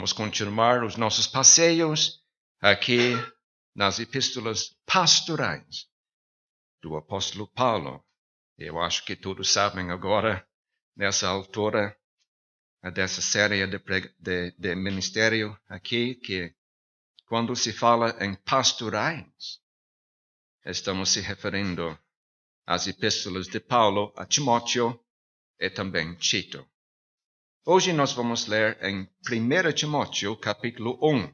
Vamos continuar os nossos passeios aqui nas epístolas pastorais do apóstolo Paulo. Eu acho que todos sabem agora, nessa altura dessa série de ministério aqui, que quando se fala em pastorais, estamos se referindo às epístolas de Paulo a Timóteo e também Tito. Hoje nós vamos ler em 1 Timóteo, capítulo 1.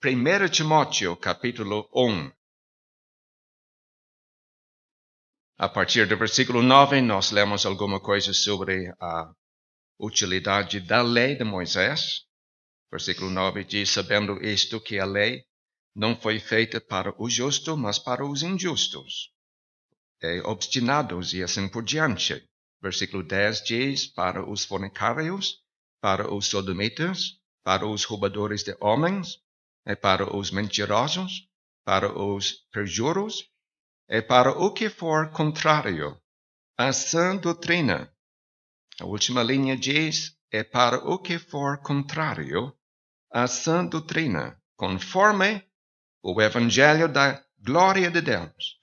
1 Timóteo, capítulo 1. A partir do versículo 9, nós lemos alguma coisa sobre a utilidade da lei de Moisés. Versículo 9 diz, sabendo isto que a lei não foi feita para o justo, mas para os injustos, e obstinados e assim por diante. Versículo 10 diz, para os fornicários, para os sodomitas, para os roubadores de homens, e para os mentirosos, para os perjuros, e para o que for contrário à sã doutrina. A última linha diz, é para o que for contrário à sã doutrina, conforme o evangelho da glória de Deus.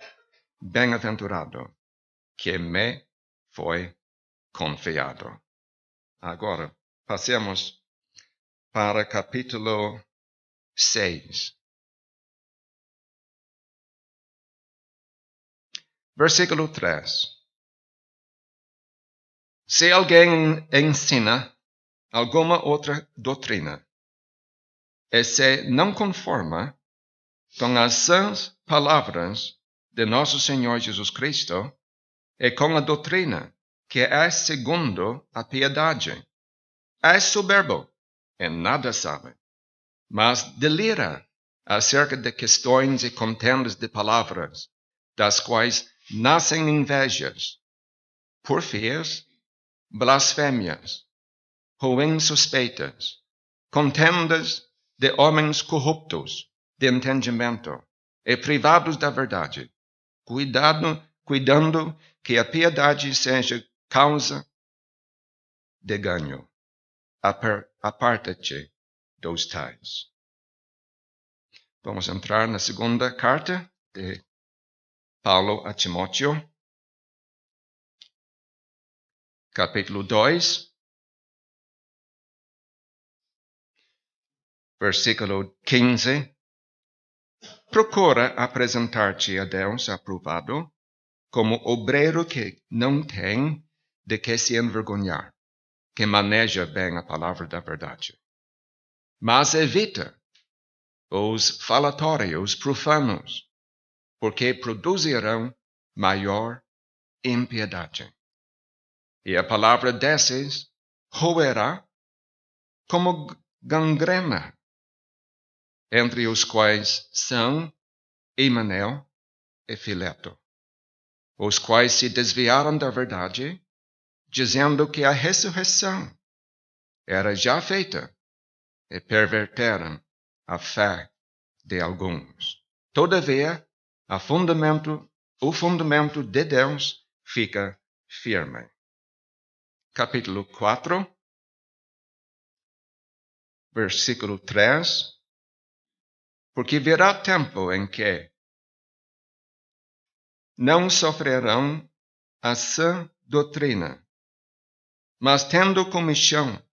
Bem-aventurado que me foi confiado. Agora, passemos para capítulo 6. Versículo 3. Se alguém ensina alguma outra doutrina, e se não conforma com as sãs palavras de nosso Senhor Jesus Cristo, e com a doutrina que é segundo a piedade, é soberbo e nada sabe, mas delira acerca de questões e contendas de palavras, das quais nascem invejas, porfias, blasfêmias, ruins suspeitas, contendas de homens corruptos de entendimento e privados da verdade, cuidando que a piedade seja causa de ganho. Aparta-te dos tais. Vamos entrar na segunda carta de Paulo a Timóteo, capítulo 2, versículo 15. Procura apresentar-te a Deus aprovado, como obreiro que não tem de que se envergonhar, que maneja bem a palavra da verdade. Mas evita os falatórios profanos, porque produzirão maior impiedade. E a palavra desses roerá como gangrena, entre os quais são Himeneu e Fileto, os quais se desviaram da verdade, dizendo que a ressurreição era já feita, e perverteram a fé de alguns. Todavia, o fundamento de Deus fica firme. Capítulo 4, versículo 3. Porque virá tempo em que não sofrerão a sã doutrina, mas tendo comichão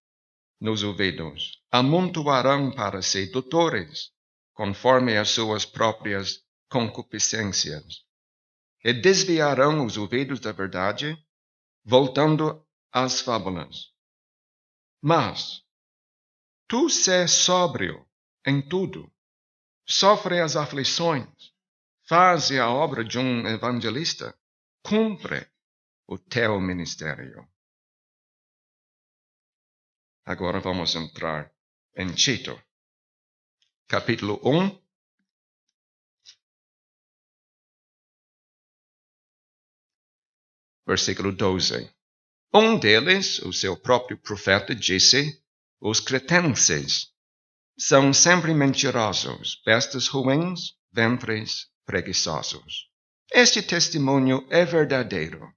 nos ouvidos, amontoarão para si doutores, conforme as suas próprias concupiscências, e desviarão os ouvidos da verdade, voltando às fábulas. Mas tu sê sóbrio em tudo, sofre as aflições, faze a obra de um evangelista, cumpre o teu ministério. Agora vamos entrar em Tito, capítulo 1, versículo 12. Um deles, o seu próprio profeta, disse, os cretenses são sempre mentirosos, bestas ruins, ventres preguiçosos. Este testemunho é verdadeiro.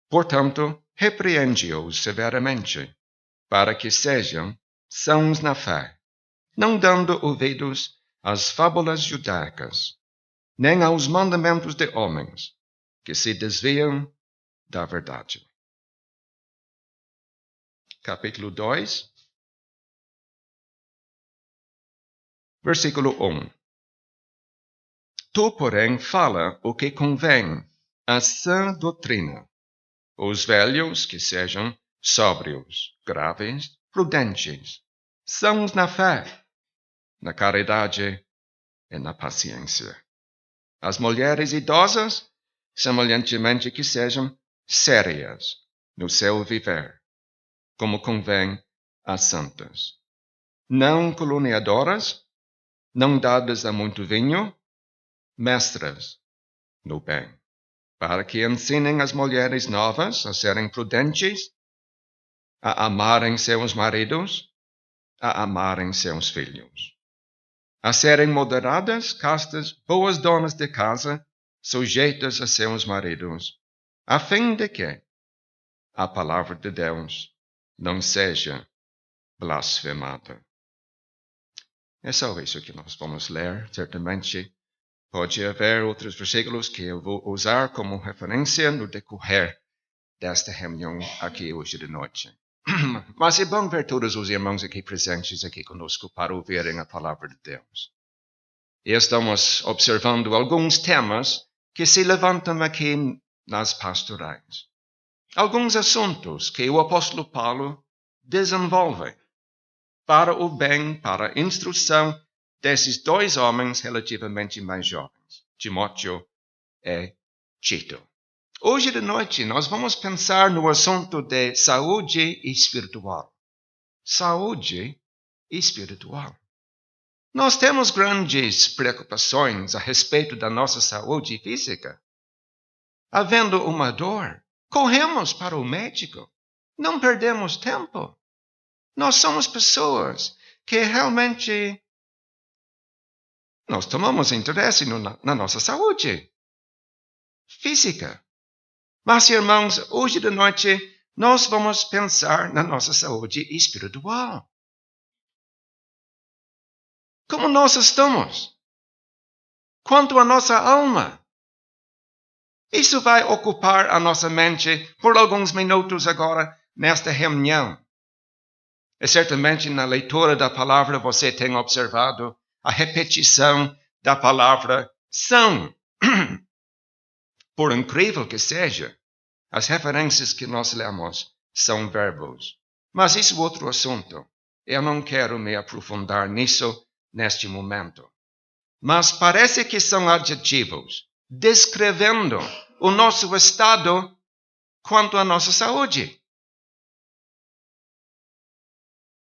Portanto, repreende-os severamente, para que sejam sãos na fé, não dando ouvidos às fábulas judaicas, nem aos mandamentos de homens, que se desviam da verdade. Capítulo 2, versículo 1. Tu, porém, fala o que convém à sã doutrina. Os velhos que sejam sóbrios, graves, prudentes, sãos na fé, na caridade e na paciência. As mulheres idosas, semelhantemente que sejam sérias no seu viver, como convém às santas. Não caluniadoras, não dadas a muito vinho, mestras no bem, para que ensinem as mulheres novas a serem prudentes, a amarem seus maridos, a amarem seus filhos, a serem moderadas, castas, boas donas de casa, sujeitas a seus maridos, a fim de que a palavra de Deus não seja blasfemada. É só isso que nós vamos ler. Certamente pode haver outros versículos que eu vou usar como referência no decorrer desta reunião aqui hoje de noite. Mas é bom ver todos os irmãos aqui presentes aqui conosco para ouvirem a palavra de Deus. E estamos observando alguns temas que se levantam aqui nas pastorais. Alguns assuntos que o apóstolo Paulo desenvolve para o bem, para a instrução desses dois homens relativamente mais jovens, Timóteo e Tito. Hoje de noite nós vamos pensar no assunto de saúde espiritual. Saúde espiritual. Nós temos grandes preocupações a respeito da nossa saúde física. Havendo uma dor, corremos para o médico. Não perdemos tempo. Nós somos pessoas que realmente nós tomamos interesse na nossa saúde física. Mas, irmãos, hoje de noite nós vamos pensar na nossa saúde espiritual. Como nós estamos? Quanto à nossa alma? Isso vai ocupar a nossa mente por alguns minutos agora nesta reunião. E certamente na leitura da palavra você tem observado a repetição da palavra são. Por incrível que seja, as referências que nós lemos são verbos. Mas isso é outro assunto. Eu não quero me aprofundar nisso neste momento. Mas parece que são adjetivos descrevendo o nosso estado quanto à nossa saúde.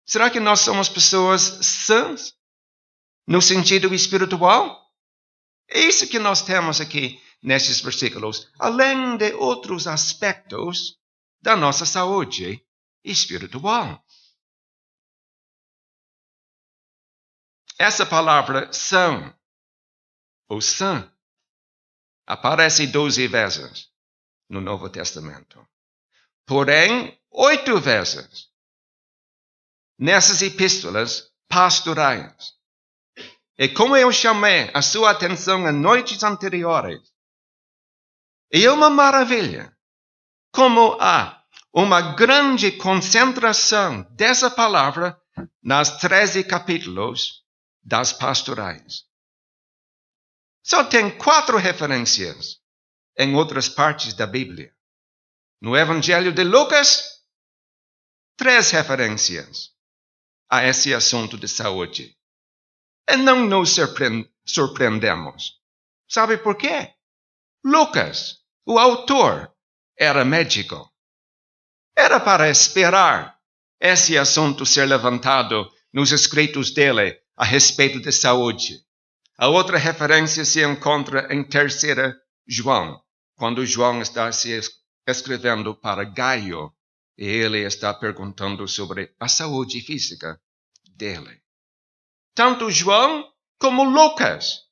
Será que nós somos pessoas sãs no sentido espiritual? É isso que nós temos aqui nesses versículos, além de outros aspectos da nossa saúde espiritual. Essa palavra são, ou sã, aparece 12 vezes no Novo Testamento. Porém, 8 vezes nessas epístolas pastorais. E como eu chamei a sua atenção em noites anteriores, é uma maravilha como há uma grande concentração dessa palavra nas 13 capítulos das pastorais. Só tem 4 referências em outras partes da Bíblia. No Evangelho de Lucas, 3 referências a esse assunto de saúde. E não nos surpreendemos. Sabe por quê? Lucas, o autor, era médico. Era para esperar esse assunto ser levantado nos escritos dele a respeito de saúde. A outra referência se encontra em 3 João, quando João está se escrevendo para Gaio e ele está perguntando sobre a saúde física dele. Tanto João como Lucas,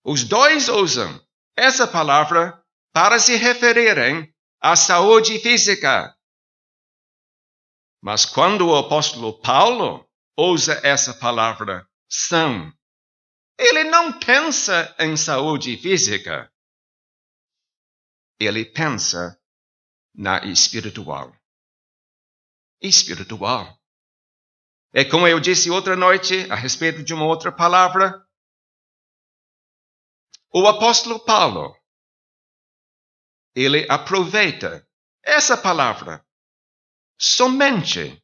os dois usam essa palavra para se referirem à saúde física. Mas quando o apóstolo Paulo usa essa palavra são, ele não pensa em saúde física. Ele pensa na espiritual. Espiritual. É como eu disse outra noite, a respeito de uma outra palavra. O apóstolo Paulo, ele aproveita essa palavra somente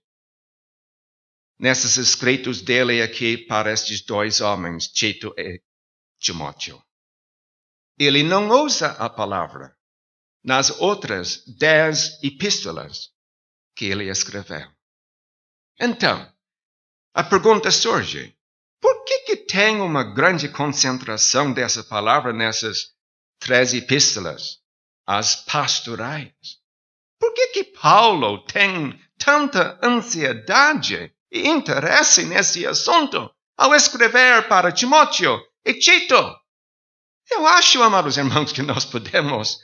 nesses escritos dele aqui para estes dois homens, Tito e Timóteo. Ele não usa a palavra nas outras 10 epístolas que ele escreveu. Então, a pergunta surge, por que tem uma grande concentração dessa palavra nessas 3 epístolas, as pastorais? Por que Paulo tem tanta ansiedade e interesse nesse assunto ao escrever para Timóteo e Tito? Eu acho, amados irmãos, que nós podemos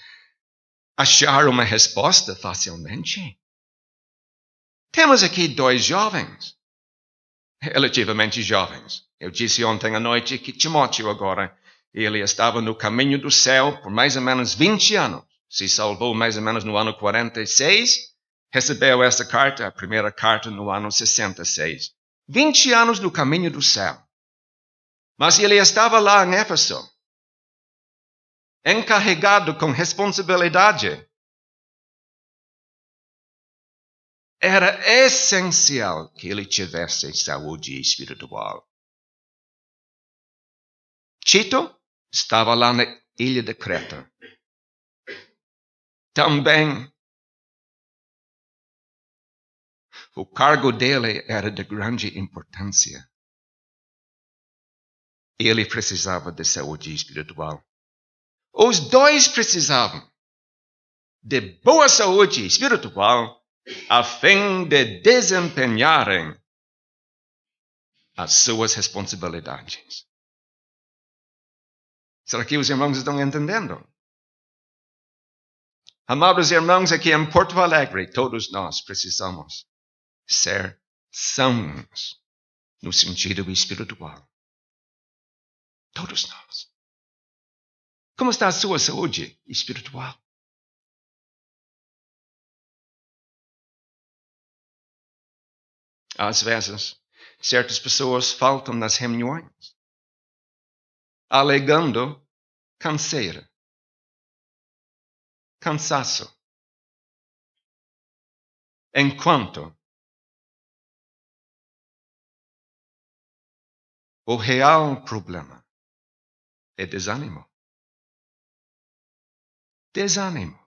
achar uma resposta facilmente. Temos aqui 2 jovens, relativamente jovens. Eu disse ontem à noite que Timóteo agora, ele estava no caminho do céu por mais ou menos 20 anos. Se salvou mais ou menos no ano 46, recebeu essa carta, a primeira carta no ano 66. 20 anos no caminho do céu. Mas ele estava lá em Éfeso, encarregado com responsabilidade. Era essencial que ele tivesse saúde espiritual. Tito estava lá na ilha de Creta. Também, o cargo dele era de grande importância. Ele precisava de saúde espiritual. Os 2 precisavam de boa saúde espiritual a fim de desempenharem as suas responsabilidades. Será que os irmãos estão entendendo? Amados irmãos, aqui em Porto Alegre, todos nós precisamos ser sãos no sentido espiritual. Todos nós. Como está a sua saúde espiritual? Às vezes, certas pessoas faltam nas reuniões, alegando canseira, cansaço, enquanto o real problema é desânimo. Desânimo,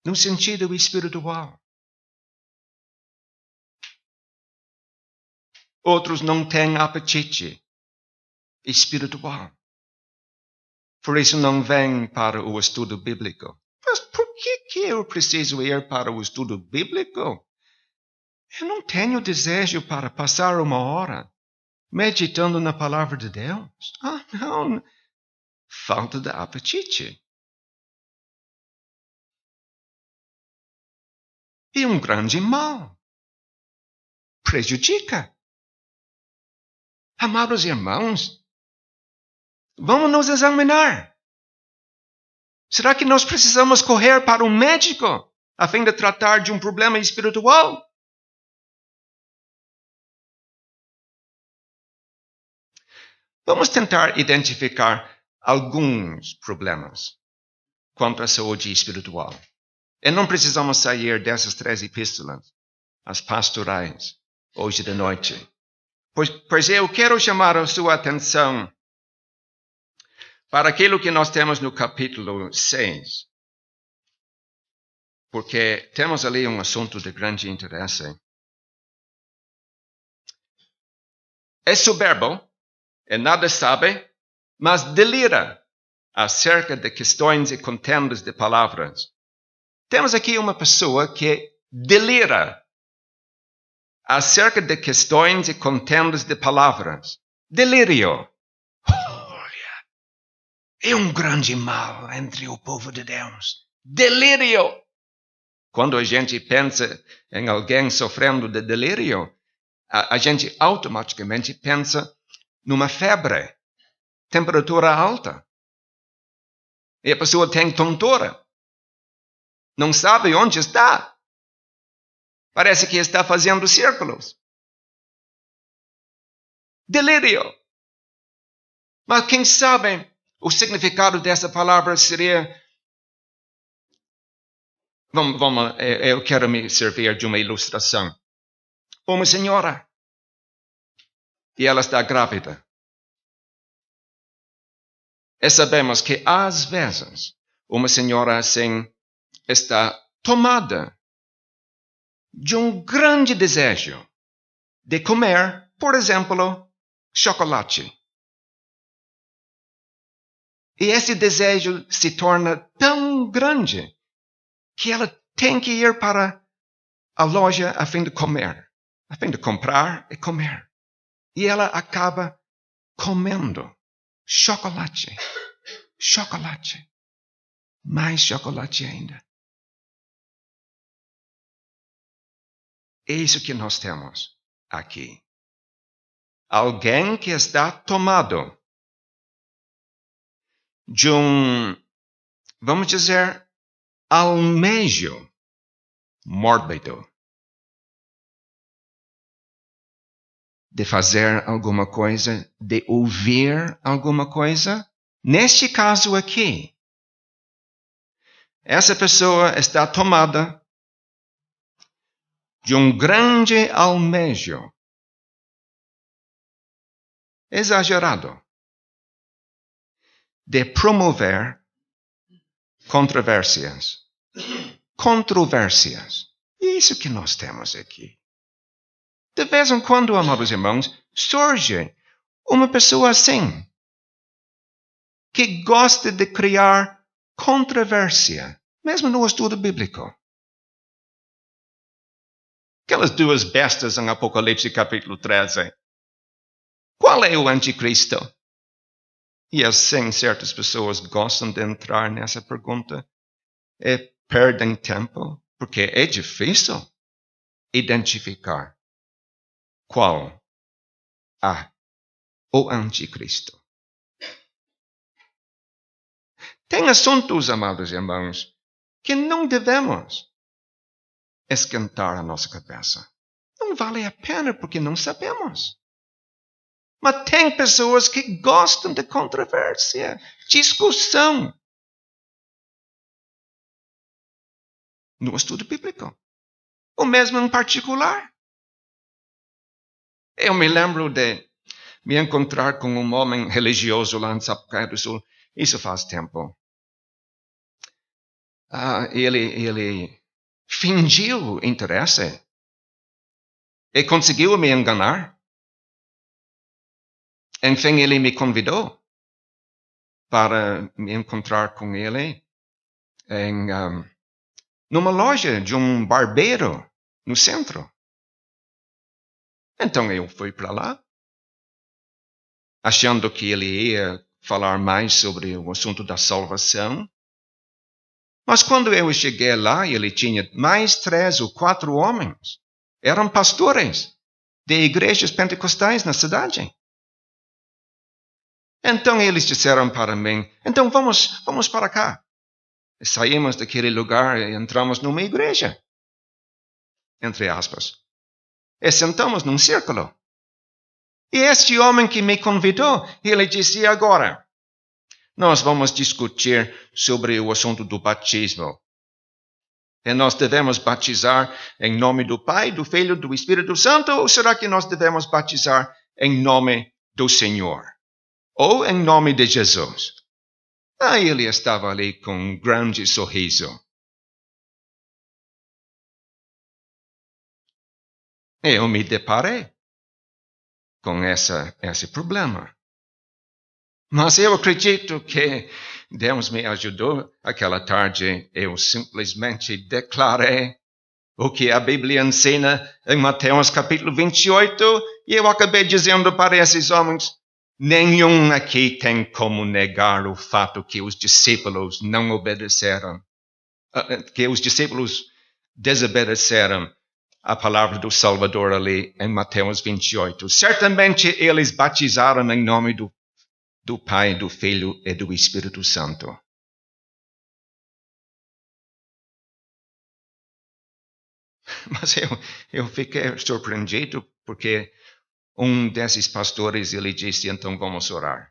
no sentido espiritual. Outros não têm apetite espiritual. Por isso não vêm para o estudo bíblico. Mas por que eu preciso ir para o estudo bíblico? Eu não tenho desejo para passar 1 hora meditando na palavra de Deus. Não. Falta de apetite. E um grande mal. Prejudica. Amados irmãos, vamos nos examinar. Será que nós precisamos correr para um médico a fim de tratar de um problema espiritual? Vamos tentar identificar alguns problemas quanto à saúde espiritual. E não precisamos sair dessas 3 epístolas, as pastorais, hoje de noite. Pois eu quero chamar a sua atenção para aquilo que nós temos no capítulo 6. Porque temos ali um assunto de grande interesse. É soberbo, e nada sabe, mas delira acerca de questões e contendas de palavras. Temos aqui uma pessoa que delira acerca de questões e contendas de palavras. Delírio. Olha, é um grande mal entre o povo de Deus. Delírio. Quando a gente pensa em alguém sofrendo de delírio, a gente automaticamente pensa numa febre, temperatura alta. E a pessoa tem tontura. Não sabe onde está. Parece que está fazendo círculos. Delírio. Mas quem sabe o significado dessa palavra seria... eu quero me servir de uma ilustração. Uma senhora. E ela está grávida. E sabemos que às vezes uma senhora assim está tomada de um grande desejo de comer, por exemplo, chocolate. E esse desejo se torna tão grande que ela tem que ir para a loja a fim de comer, a fim de comprar e comer. E ela acaba comendo chocolate, mais chocolate ainda. É isso que nós temos aqui. Alguém que está tomado de vamos dizer, almejo mórbido de fazer alguma coisa, de ouvir alguma coisa. Neste caso aqui, essa pessoa está tomada de um grande almejo exagerado de promover controvérsias. Isso que nós temos aqui. De vez em quando, amados irmãos, surge uma pessoa assim, que gosta de criar controvérsia, mesmo no estudo bíblico. Aquelas duas bestas em Apocalipse capítulo 13. Qual é o anticristo? E assim, certas pessoas gostam de entrar nessa pergunta e perdem tempo, porque é difícil identificar qual o anticristo. Tem assuntos, amados irmãos, que não devemos esquentar a nossa cabeça. Não vale a pena porque não sabemos. Mas tem pessoas que gostam de controvérsia, discussão. No estudo bíblico. Ou mesmo em particular. Eu me lembro de me encontrar com um homem religioso lá em Sapucaia do Sul. Isso faz tempo. Ele fingiu interesse e conseguiu me enganar. Enfim, ele me convidou para me encontrar com ele numa loja de um barbeiro no centro. Então eu fui para lá, achando que ele ia falar mais sobre o assunto da salvação. Mas quando eu cheguei lá, ele tinha mais 3 ou 4 homens. Eram pastores de igrejas pentecostais na cidade. Então eles disseram para mim, então vamos para cá. E saímos daquele lugar e entramos numa igreja. Entre aspas. E sentamos num círculo. E este homem que me convidou, ele disse, e agora? Nós vamos discutir sobre o assunto do batismo. E nós devemos batizar em nome do Pai, do Filho, do Espírito Santo? Ou será que nós devemos batizar em nome do Senhor? Ou em nome de Jesus? Aí ele estava ali com um grande sorriso. Eu me deparei com esse problema. Mas eu acredito que Deus me ajudou. Aquela tarde eu simplesmente declarei o que a Bíblia ensina em Mateus capítulo 28. E eu acabei dizendo para esses homens, nenhum aqui tem como negar o fato que os discípulos não obedeceram. Que os discípulos desobedeceram a palavra do Salvador ali em Mateus 28. Certamente eles batizaram em nome do Pai, do Filho e do Espírito Santo. Mas eu fiquei surpreendido porque um desses pastores, ele disse, então vamos orar.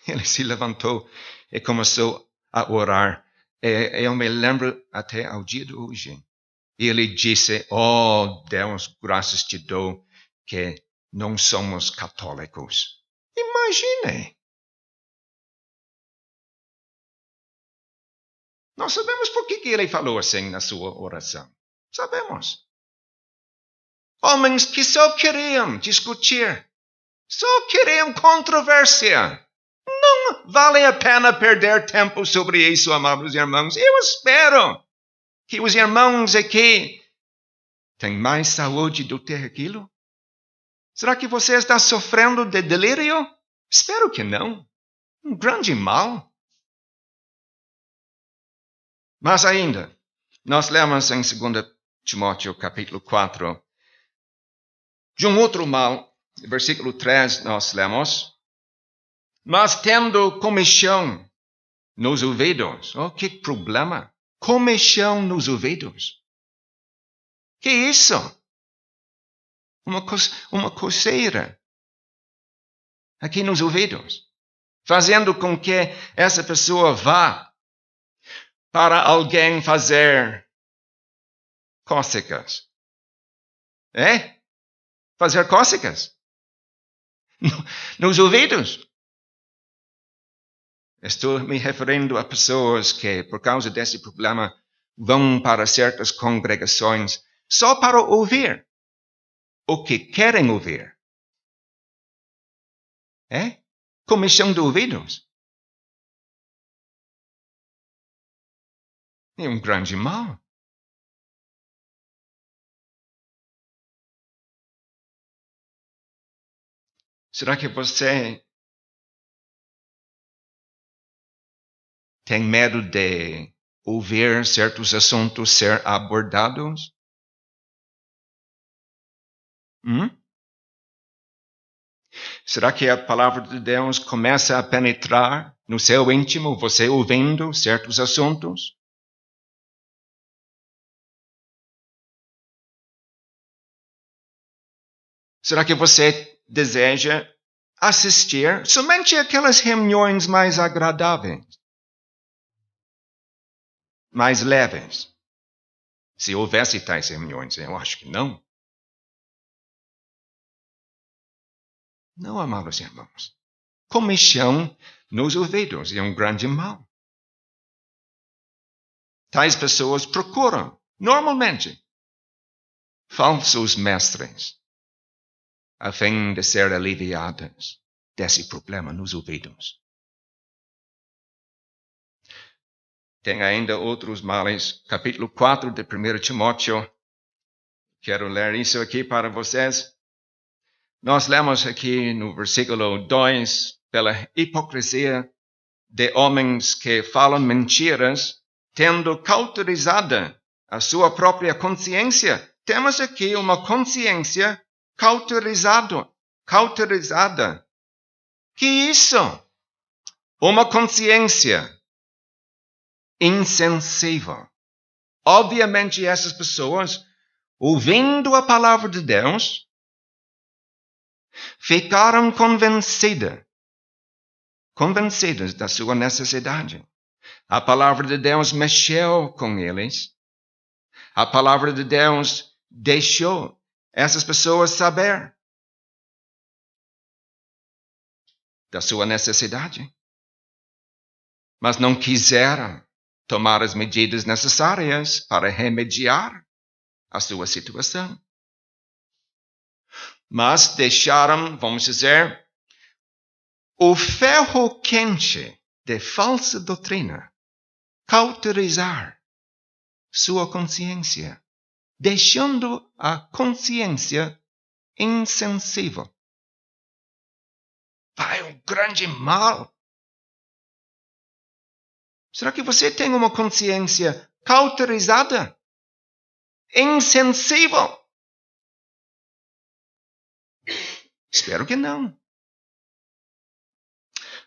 Ele se levantou e começou a orar. E eu me lembro até ao dia de hoje. E ele disse, oh Deus, graças te dou que não somos católicos. Imagine! Nós sabemos por que ele falou assim na sua oração. Sabemos. Homens que só queriam discutir, só queriam controvérsia. Não vale a pena perder tempo sobre isso, amados irmãos. Eu espero que os irmãos aqui têm mais saúde do que aquilo. Será que você está sofrendo de delírio? Espero que não. Um grande mal. Mas ainda, nós lemos em 2 Timóteo capítulo 4, de um outro mal, versículo 3 nós lemos, mas tendo comichão nos ouvidos. Oh, que problema! Comichão nos ouvidos. Que isso? Uma coceira aqui nos ouvidos, fazendo com que essa pessoa vá para alguém fazer cócegas. Fazer cócegas nos ouvidos. Estou me referindo a pessoas que, por causa desse problema, vão para certas congregações só para ouvir o que querem ouvir. Comichão de ouvidos. É um grande mal. Será que você tem medo de ouvir certos assuntos ser abordados? Será que a palavra de Deus começa a penetrar no seu íntimo, você ouvindo certos assuntos? Será que você deseja assistir somente aquelas reuniões mais agradáveis, mais leves? Se houvesse tais reuniões, eu acho que não. Não, amados irmãos. Comichão nos ouvidos é um grande mal. Tais pessoas procuram, normalmente, falsos mestres, a fim de ser aliviadas desse problema nos ouvidos. Tem ainda outros males. Capítulo 4 de 1 Timóteo. Quero ler isso aqui para vocês. Nós lemos aqui no versículo 2, pela hipocrisia de homens que falam mentiras, tendo cauterizada a sua própria consciência. Temos aqui uma consciência cauterizada. Que isso? Uma consciência insensível. Obviamente essas pessoas, ouvindo a palavra de Deus, ficaram convencidas da sua necessidade. A palavra de Deus mexeu com eles. A palavra de Deus deixou essas pessoas saber da sua necessidade. Mas não quiseram tomar as medidas necessárias para remediar a sua situação. Mas deixaram, vamos dizer, o ferro quente de falsa doutrina cauterizar sua consciência, deixando a consciência insensível. Vai um grande mal. Será que você tem uma consciência cauterizada? insensível. Espero que não.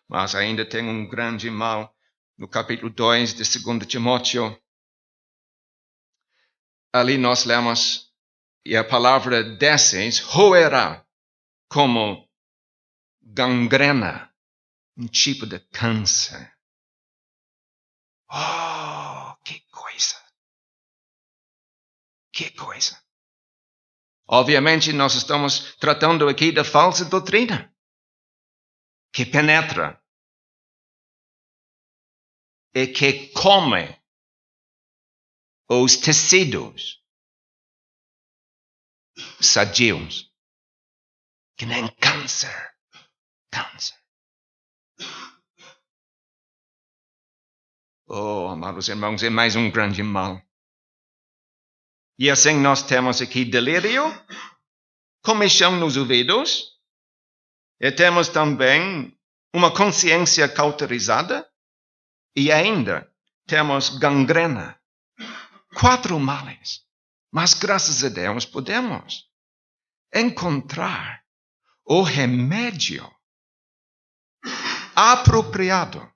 Mas ainda tem um grande mal no capítulo 2 de 2 Timóteo. Ali nós lemos, e a palavra desses roerá como gangrena, um tipo de câncer. Oh, que coisa! Que coisa! Obviamente nós estamos tratando aqui da falsa doutrina, que penetra e que come os tecidos sadios, que nem câncer. Oh, amados irmãos, é mais um grande mal. E assim nós temos aqui delírio, comichão nos ouvidos, e temos também uma consciência cauterizada, e ainda temos gangrena. 4 males. Mas graças a Deus podemos encontrar o remédio apropriado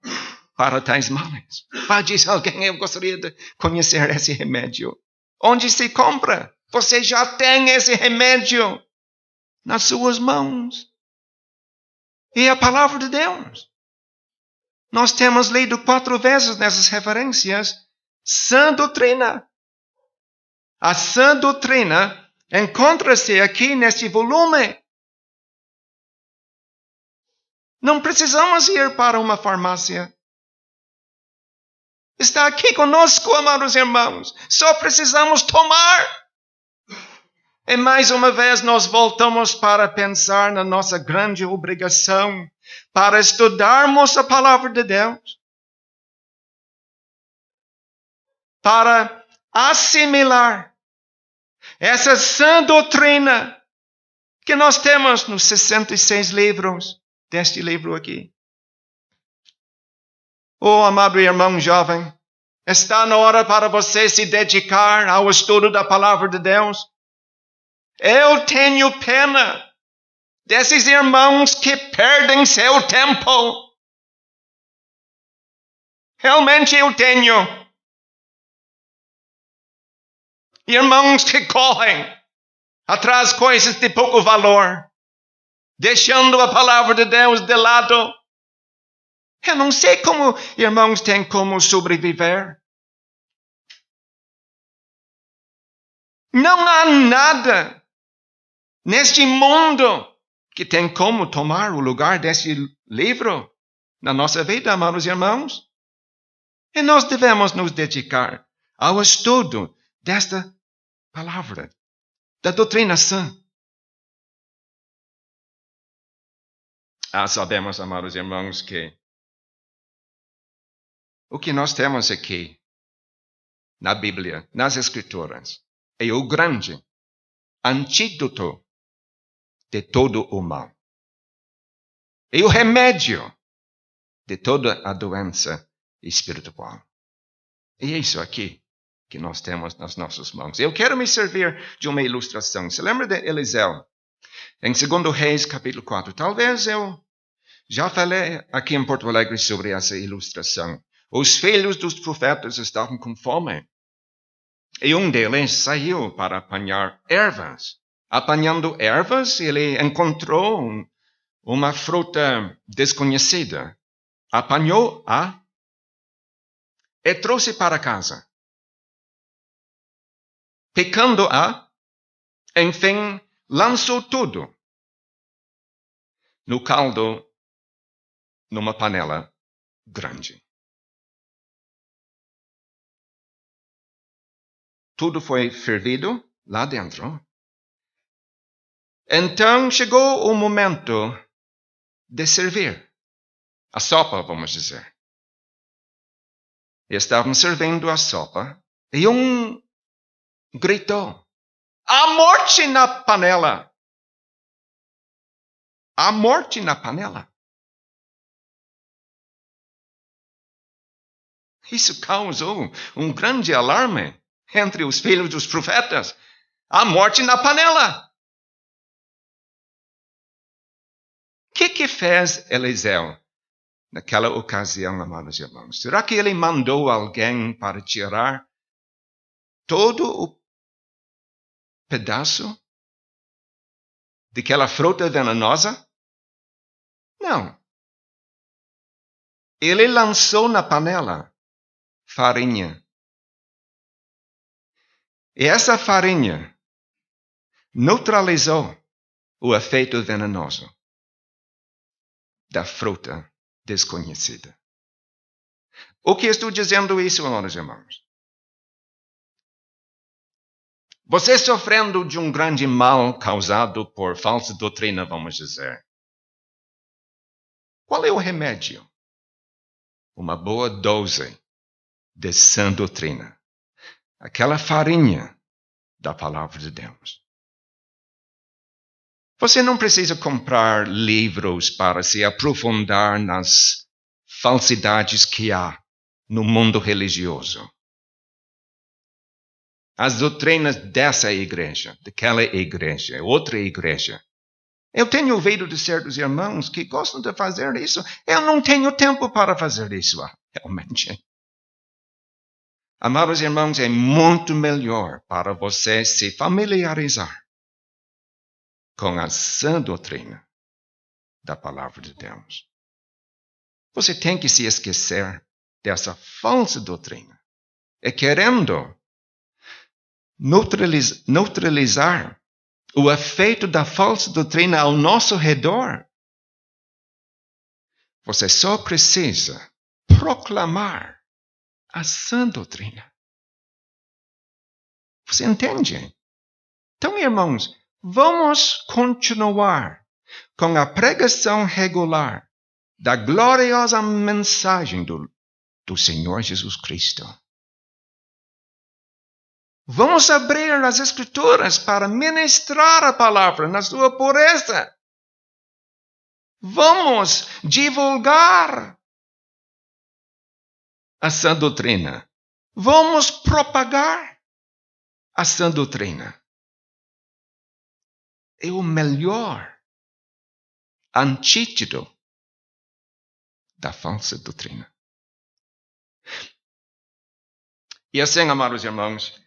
para tais males. Diz alguém, eu gostaria de conhecer esse remédio. Onde se compra? Você já tem esse remédio nas suas mãos. E a palavra de Deus. Nós temos lido 4 vezes nessas referências sã doutrina. A sã doutrina encontra-se aqui neste volume. Não precisamos ir para uma farmácia. Está aqui conosco, amados irmãos. Só precisamos tomar. E mais uma vez nós voltamos para pensar na nossa grande obrigação para estudarmos a palavra de Deus. Para assimilar essa sã doutrina que nós temos nos 66 livros deste livro aqui. Oh, amado irmão jovem, está na hora para você se dedicar ao estudo da palavra de Deus. Eu tenho pena desses irmãos que perdem seu tempo. Realmente eu tenho. Irmãos que correm atrás de coisas de pouco valor, deixando a palavra de Deus de lado. Eu não sei como irmãos têm como sobreviver. Não há nada neste mundo que tem como tomar o lugar desse livro na nossa vida, amados irmãos. E nós devemos nos dedicar ao estudo desta palavra, da doutrina sã. Sabemos, amados irmãos, que o que nós temos aqui na Bíblia, nas Escrituras, é o grande antídoto de todo o mal. É o remédio de toda a doença espiritual. E é isso aqui que nós temos nas nossas mãos. Eu quero me servir de uma ilustração. Você lembra de Eliseu? Em 2 Reis, capítulo 4. Talvez eu já falei aqui em Porto Alegre sobre essa ilustração. Os filhos dos profetas estavam com fome. E um deles saiu para apanhar ervas. Apanhando ervas, ele encontrou uma fruta desconhecida. Apanhou-a e trouxe para casa. Picando-a, enfim, lançou tudo no caldo, numa panela grande. Tudo foi fervido lá dentro. Então chegou o momento de servir a sopa, vamos dizer. Estavam servindo a sopa e um gritou: "A morte na panela! A morte na panela!" Isso causou um grande alarme entre os filhos dos profetas. A morte na panela. O que fez Eliseu naquela ocasião, amados irmãos? Será que ele mandou alguém para tirar todo o pedaço daquela fruta venenosa? Não. Ele lançou na panela farinha. E essa farinha neutralizou o efeito venenoso da fruta desconhecida. O que estou dizendo isso, amados irmãos? Você sofrendo de um grande mal causado por falsa doutrina, vamos dizer. Qual é o remédio? Uma boa dose de sã doutrina. Aquela farinha da palavra de Deus. Você não precisa comprar livros para se aprofundar nas falsidades que há no mundo religioso. As doutrinas dessa igreja, daquela igreja, outra igreja. Eu tenho ouvido de certos irmãos que gostam de fazer isso. Eu não tenho tempo para fazer isso, realmente. Amados irmãos, é muito melhor para você se familiarizar com a sã doutrina da palavra de Deus. Você tem que se esquecer dessa falsa doutrina. E querendo neutralizar o efeito da falsa doutrina ao nosso redor, você só precisa proclamar a sã doutrina. Você entende? Então, irmãos, vamos continuar com a pregação regular da gloriosa mensagem do Senhor Jesus Cristo. Vamos abrir as Escrituras para ministrar a palavra na sua pureza. Vamos divulgar a sã doutrina. Vamos propagar a sã doutrina. É o melhor antídoto da falsa doutrina. E assim, amados irmãos,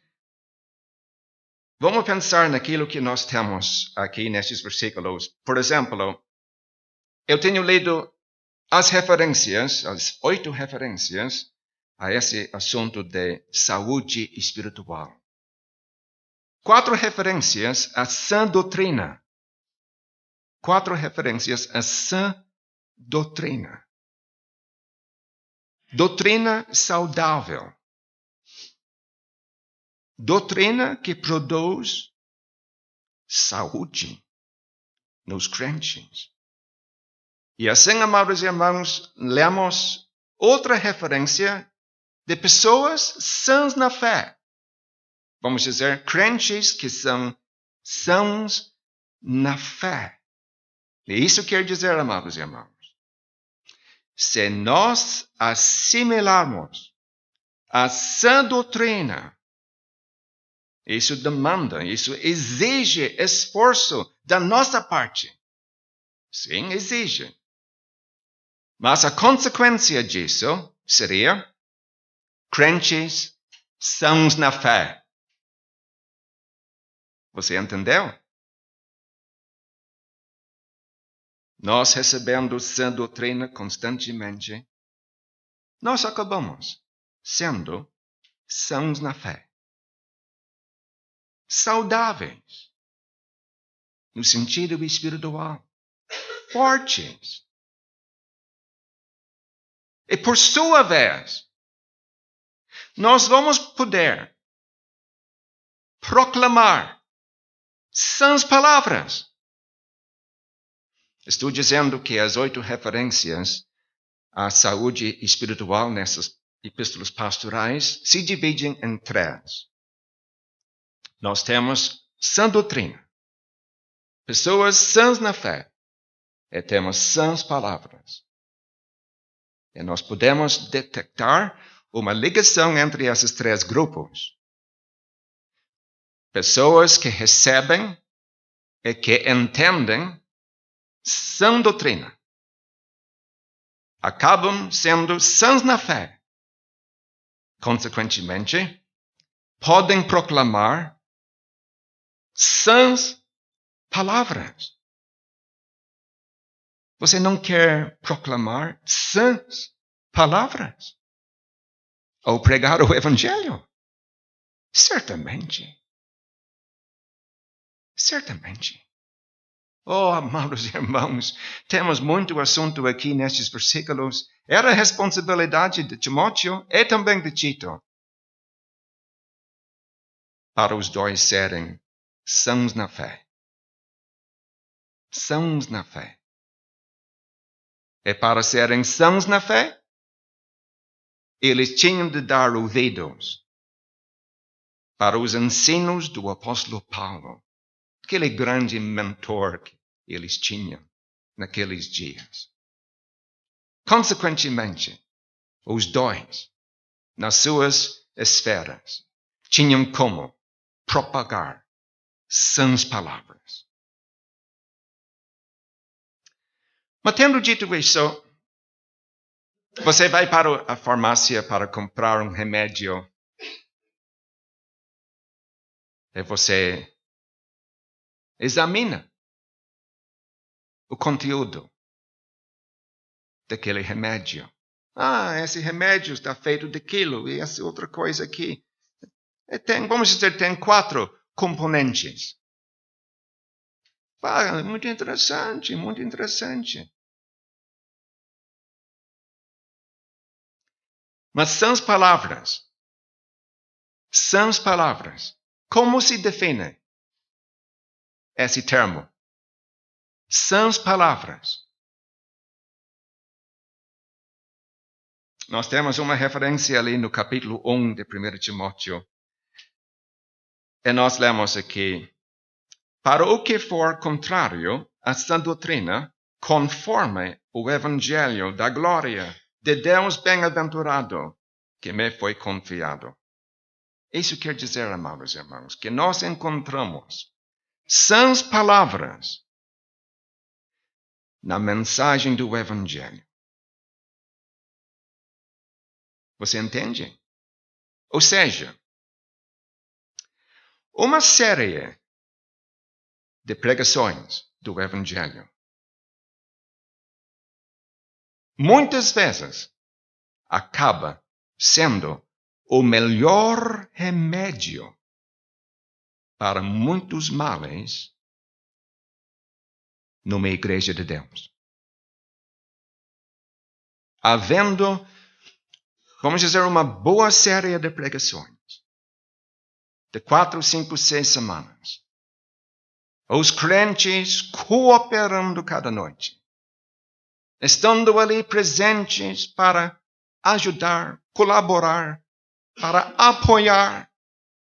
vamos pensar naquilo que nós temos aqui nestes versículos. Por exemplo, eu tenho lido as 8 referências a esse assunto de saúde espiritual. 4 referências à sã doutrina. 4 referências à sã doutrina. Doutrina saudável. Doutrina que produz saúde nos crentes. E assim, amados irmãos, lemos outra referência de pessoas sãs na fé. Vamos dizer, crentes que são sãos na fé. E isso quer dizer, amados irmãos, se nós assimilarmos a sã doutrina, isso demanda, isso exige esforço da nossa parte. Sim, exige. Mas a consequência disso seria crentes sãos na fé. Você entendeu? Nós recebendo sã doutrina constantemente, nós acabamos sendo sãos na fé. Saudáveis, no sentido espiritual, fortes. E por sua vez, nós vamos poder proclamar sãs palavras. Estou dizendo que as 8 referências à saúde espiritual nessas epístolas pastorais se dividem em 3. Nós temos sã doutrina, pessoas sãs na fé, e temos sãs palavras. E nós podemos detectar uma ligação entre esses 3 grupos. pessoas que recebem e que entendem sã doutrina acabam sendo sãs na fé. Consequentemente, podem proclamar sãs palavras. Você não quer proclamar sãs palavras? Ou pregar o Evangelho? Certamente. Certamente. Oh, amados irmãos, temos muito assunto aqui nestes versículos. Era a responsabilidade de Timóteo e também de Tito para os dois serem sãos na fé. Sãos na fé. E para serem sãos na fé, eles tinham de dar ouvidos para os ensinos do apóstolo Paulo, aquele grande mentor que eles tinham naqueles dias. Consequentemente, os dois, nas suas esferas, tinham como propagar sãs palavras. Mas tendo dito isso, você vai para a farmácia para comprar um remédio e você examina o conteúdo daquele remédio. Esse remédio está feito daquilo e essa outra coisa aqui. Vamos dizer, tem 4 componentes. Muito interessante, muito interessante. Mas sãs palavras. Como se define esse termo? Sãs palavras. Nós temos uma referência ali no capítulo 1 de 1 Timóteo. E nós lemos aqui: para o que for contrário à sã doutrina, conforme o evangelho da glória de Deus bem-aventurado, que me foi confiado. Isso quer dizer, amados irmãos, que nós encontramos sãs palavras na mensagem do evangelho. Você entende? Ou seja, uma série de pregações do evangelho muitas vezes acaba sendo o melhor remédio para muitos males numa igreja de Deus. Havendo, vamos dizer, uma boa série de pregações, de 4, 5, 6 semanas, os crentes cooperando cada noite, estando ali presentes para ajudar, colaborar, para apoiar,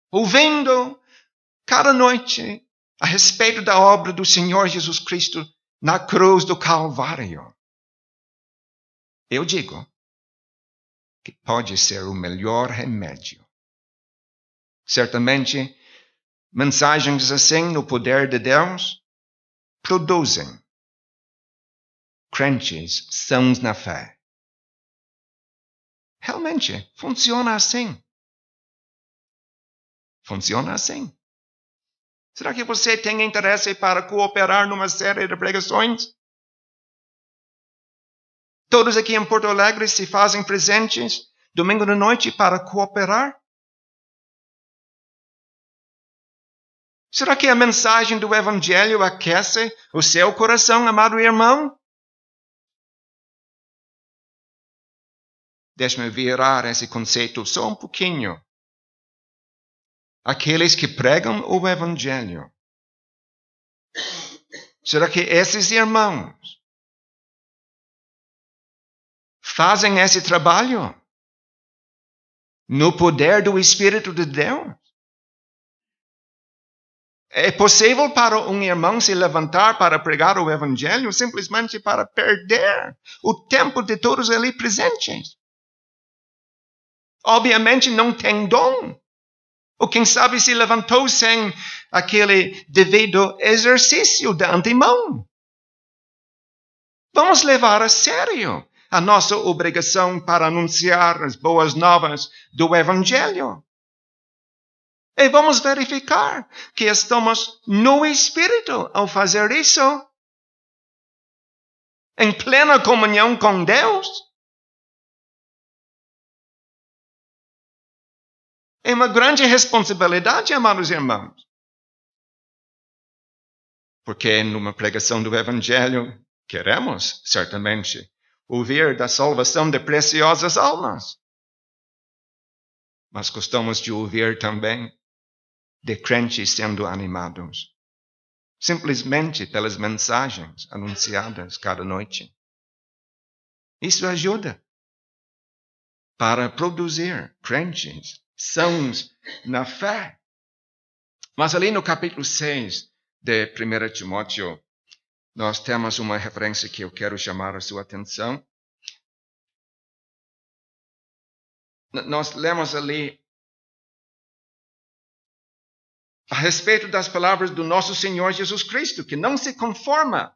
ouvindo cada noite a respeito da obra do Senhor Jesus Cristo na cruz do Calvário. Eu digo que pode ser o melhor remédio. Certamente, mensagens assim no poder de Deus produzem crentes sãos na fé. Realmente, funciona assim. Funciona assim. Será que você tem interesse para cooperar numa série de pregações? Todos aqui em Porto Alegre se fazem presentes domingo de noite para cooperar? Será que a mensagem do Evangelho aquece o seu coração, amado irmão? Deixe-me virar esse conceito só um pouquinho. Aqueles que pregam o Evangelho. Será que esses irmãos fazem esse trabalho no poder do Espírito de Deus? É possível para um irmão se levantar para pregar o Evangelho simplesmente para perder o tempo de todos ali presentes? Obviamente não tem dom. Ou quem sabe se levantou sem aquele devido exercício de antemão. Vamos levar a sério a nossa obrigação para anunciar as boas novas do Evangelho. E vamos verificar que estamos no Espírito ao fazer isso. Em plena comunhão com Deus. É uma grande responsabilidade, amados irmãos. Porque numa pregação do Evangelho, queremos, certamente, ouvir da salvação de preciosas almas. Mas gostamos de ouvir também de crentes sendo animados. Simplesmente pelas mensagens anunciadas cada noite. Isso ajuda para produzir crentes sãos na fé. Mas ali no capítulo 6 de 1 Timóteo, nós temos uma referência que eu quero chamar a sua atenção. Nós lemos ali a respeito das palavras do nosso Senhor Jesus Cristo, que não se conforma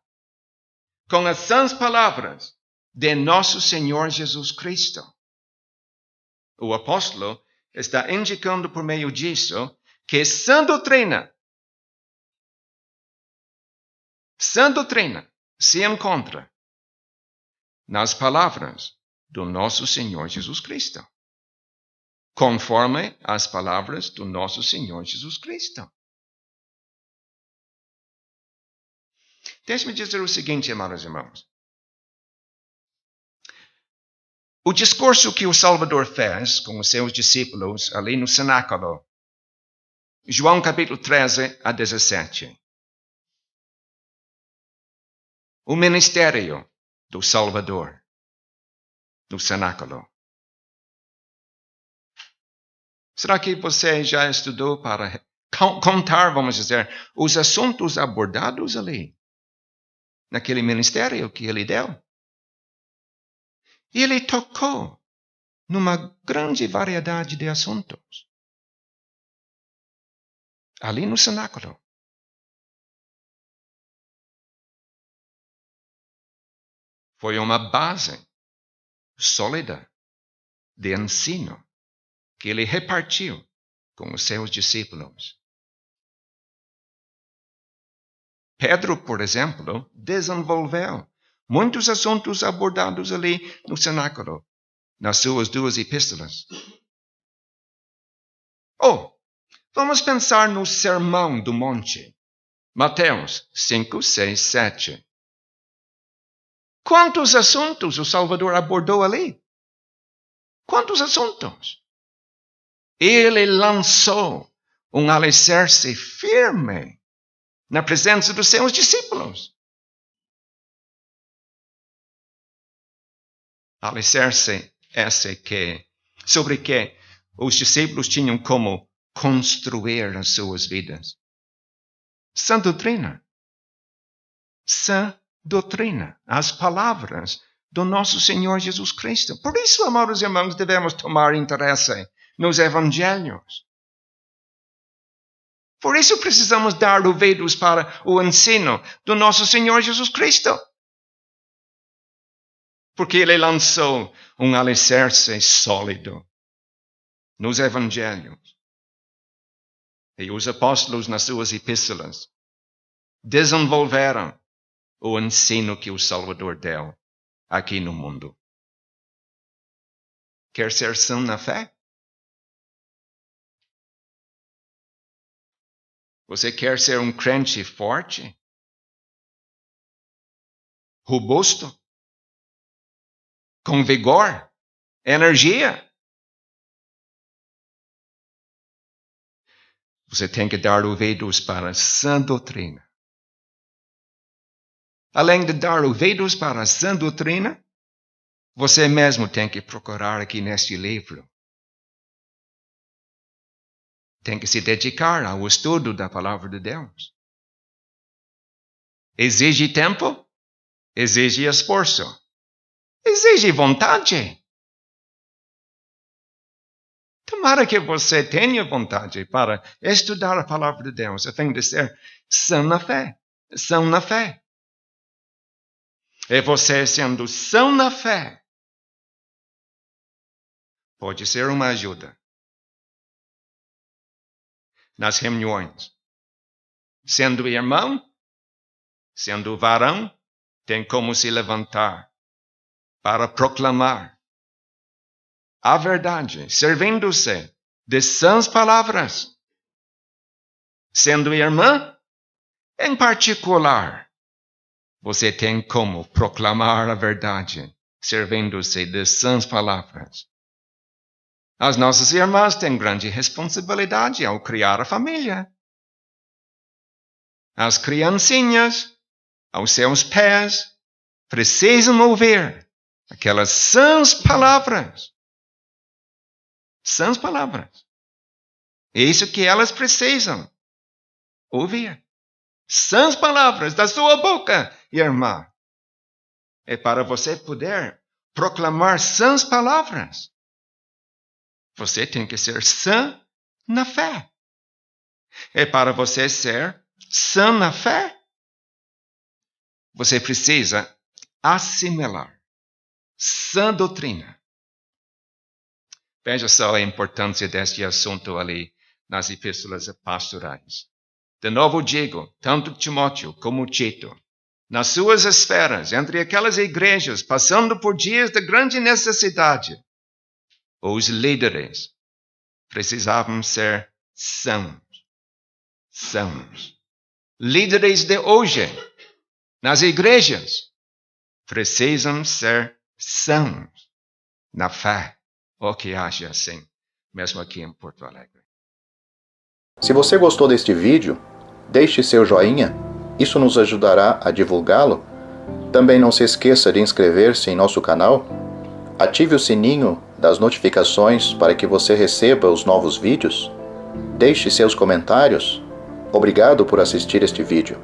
com as sãs palavras de nosso Senhor Jesus Cristo. O apóstolo está indicando por meio disso que sã doutrina se encontra nas palavras do nosso Senhor Jesus Cristo. Conforme as palavras do nosso Senhor Jesus Cristo. Deixe-me dizer o seguinte, amados irmãos. O discurso que o Salvador fez com os seus discípulos ali no cenáculo, João capítulo 13 a 17. O ministério do Salvador no cenáculo. Será que você já estudou para contar, vamos dizer, os assuntos abordados ali? Naquele ministério que ele deu? E ele tocou numa grande variedade de assuntos. Ali no cenáculo. Foi uma base sólida de ensino que ele repartiu com os seus discípulos. Pedro, por exemplo, desenvolveu muitos assuntos abordados ali no cenáculo, nas suas 2 epístolas. Vamos pensar no Sermão do Monte, Mateus 5, 6, 7. Quantos assuntos o Salvador abordou ali? Quantos assuntos? Ele lançou um alicerce firme na presença dos seus discípulos. Alicerce esse sobre que os discípulos tinham como construir as suas vidas. Sã doutrina. Sã doutrina. As palavras do nosso Senhor Jesus Cristo. Por isso, amados irmãos, devemos tomar interesse nos evangelhos. Por isso precisamos dar ouvidos para o ensino do nosso Senhor Jesus Cristo. Porque ele lançou um alicerce sólido nos evangelhos. E os apóstolos nas suas epístolas desenvolveram o ensino que o Salvador deu aqui no mundo. Quer ser são na fé? Você quer ser um crente forte? Robusto? Com vigor? Energia? Você tem que dar ouvidos para a sã doutrina. Além de dar ouvidos para a sã doutrina, você mesmo tem que procurar aqui neste livro. Tem que se dedicar ao estudo da palavra de Deus. Exige tempo, exige esforço, exige vontade. Tomara que você tenha vontade para estudar a palavra de Deus, a fim de ser são na fé. São na fé. E você sendo são na fé, pode ser uma ajuda nas reuniões. Sendo irmão, sendo varão, tem como se levantar para proclamar a verdade, servindo-se de sãs palavras. Sendo irmã, em particular, você tem como proclamar a verdade, servindo-se de sãs palavras. As nossas irmãs têm grande responsabilidade ao criar a família. As criancinhas, aos seus pés, precisam ouvir aquelas sãs palavras. Sãs palavras. É isso que elas precisam ouvir. Sãs palavras da sua boca, irmã. É para você poder proclamar sãs palavras. Você tem que ser sã na fé. É para você ser sã na fé. Você precisa assimilar sã doutrina. Veja só a importância deste assunto ali nas epístolas pastorais. De novo digo, tanto Timóteo como Tito, nas suas esferas, entre aquelas igrejas, passando por dias de grande necessidade, os líderes precisavam ser sãos. Sãos. Líderes de hoje, nas igrejas, precisam ser sãos na fé. Ou que haja assim, mesmo aqui em Porto Alegre. Se você gostou deste vídeo, deixe seu joinha, isso nos ajudará a divulgá-lo. Também não se esqueça de inscrever-se em nosso canal, ative o sininho das notificações para que você receba os novos vídeos, deixe seus comentários. Obrigado por assistir este vídeo.